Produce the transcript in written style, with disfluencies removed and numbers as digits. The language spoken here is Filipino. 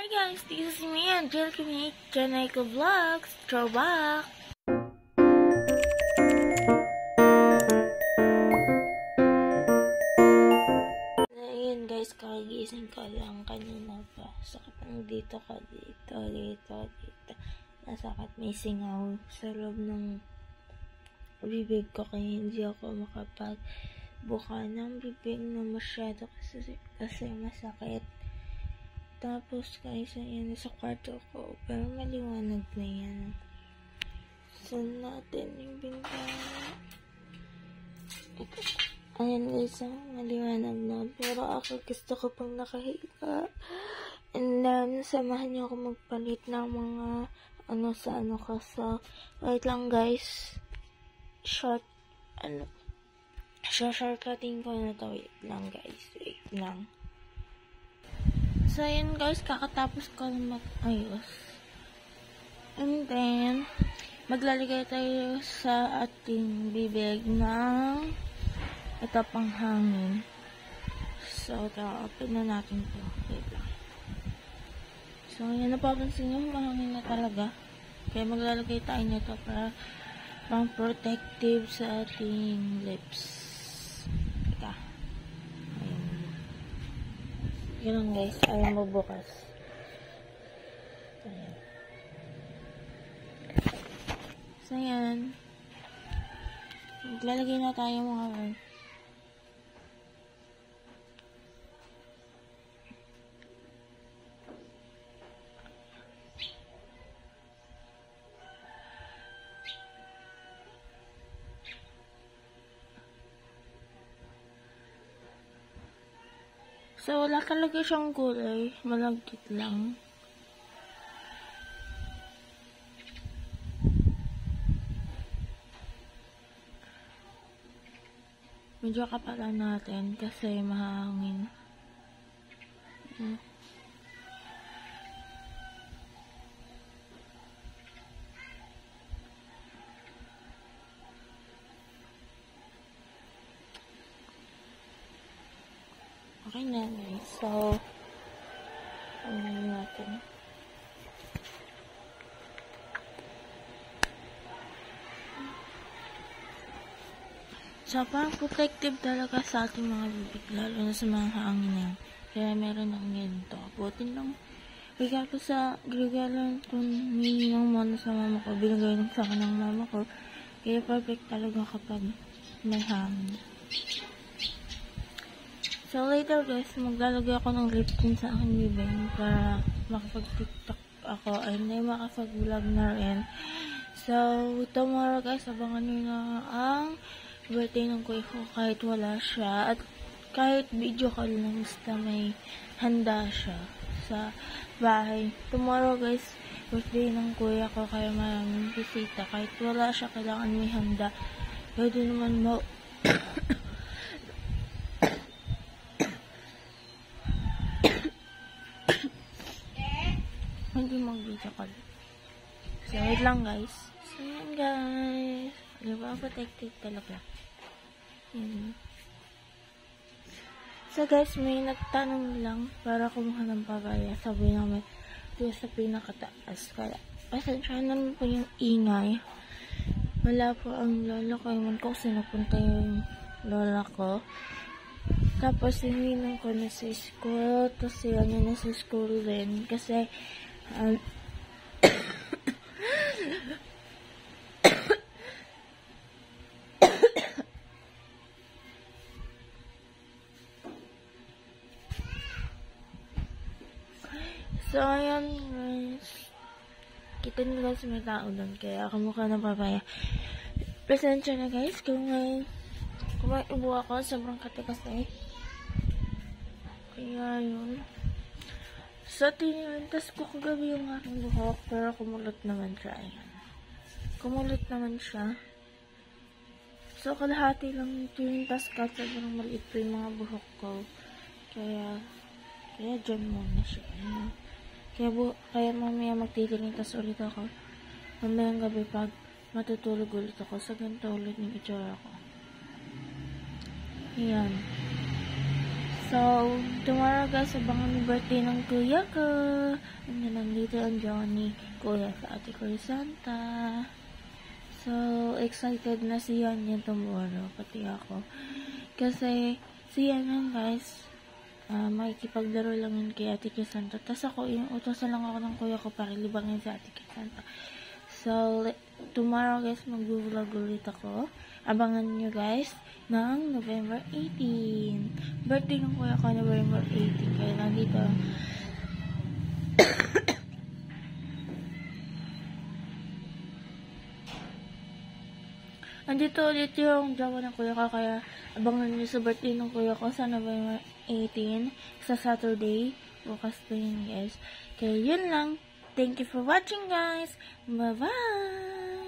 Hi guys, this is me, Angelica Nick, Janaiko Vlogs, throwback! Ayun guys, kagising ko lang kanina pa. Sakit ng dito ka, dito. Nasakit, may singaw sa loob ng bibig ko, kaya hindi ako makapagbuka ng bibig na masyado kasi masakit. Tapos guys, ayan, sa kwarto ko, pero maliwanag na yan. Saan natin yung bintana? Ayan guys, maliwanag na. Pero ako gusto ko pang nakahiga. And then, samahan niyo ako magpalit ng mga So, wait lang guys. Shortcutting ko na to. Wait lang guys, wait lang. So, ayan guys, kakatapos ko mag-ayos. And then, maglalagay tayo sa ating bibig ng ito pang hangin. So, open na natin ito. Wait lang. So, ayan, napapansin nyo, mahangin na talaga. Kaya maglalagay tayo nito para pang protective sa ating lips. Ganun guys, ayaw mabukas. Ayan. So, ayan. Maglalagay na tayo mga word. So, wala talaga siyang kulay. Malagkit lang. Medyo kapalan natin kasi mahangin. Okay na guys. So, ano natin. So, parang protective talaga sa ating mga bibig, lalo na sa mga hangin yan. Kaya meron ng ganito. Butin lang. Regalo kung ng muna sa mama ko. Binigay lang sa akin ng mama ko. Kaya perfect talaga kapag may hangin. So, later guys, maglalagay ako ng lip tint sa aking bibig para makapag-tiktok ako ay hindi makapag-vlog na rin. So, tomorrow guys, abangan nyo na ang birthday ng kuya ko kahit wala siya. At kahit video call lang, basta may handa siya sa bahay. Tomorrow guys, birthday ng kuya ko, kaya maraming bisita. Kahit wala siya, kailangan may handa. Pwede naman mo hindi mag-video call. So, wait lang guys. So, yan guys. Diba? Protected talaga. Yan. So, guys, may nagtanong lang para kumuha ng papaya. Sabi namin, ito sa pinakataas. Kaya, pasensya naman po yung ingay. Wala po ang lola ko. Ewan ko kasi napunta yung lola ko. Tapos, hinihinan ko na sa school. Tapos, yan na sa school din. Kasi, so, ayan guys. Kita nyo guys, may tao doon. Kaya kamukha ng papaya. Presensya na guys. Kung may ubo ako, sobrang katikas na eh. Kaya yun. So, tinilantas ko kagabi yung aking buhok. Pero kumulot naman siya. Ayan. Kumulot naman siya. So, kalahati lang tinilantas ko. Sobrang maliit po yung mga buhok ko. Kaya dyan muna siya. Kaya mamaya magtitinitas ulit ako. Mamayang gabi pag matutulog ulit ako. Sa ganito ulit yung itsura ko. Ayan. So, tomorrow guys, abangan yung birthday ng kuya ko. ito ang jowa ni Kuya sa Ate Crisanta. So, excited na si Yan yung tomorrow, pati ako. Kasi, si Yan lang guys, makikipaglaro lang yun kay Ate Crisanta. Tapos ako, utosan lang ako ng kuya ko para libangin si Ate Crisanta. So, tomorrow guys, mag-vlog ulit ako. Abangan nyo guys ng November 18. Birthday ng kuya ko, November 18. Kaya nandito. Andito ulit yung jowa ng kuya ko, kaya abangan nyo sa birthday ng kuya ko sa November 18, sa Saturday. Bukas pa yun guys. Kaya yun lang. Thank you for watching guys. Bye-bye!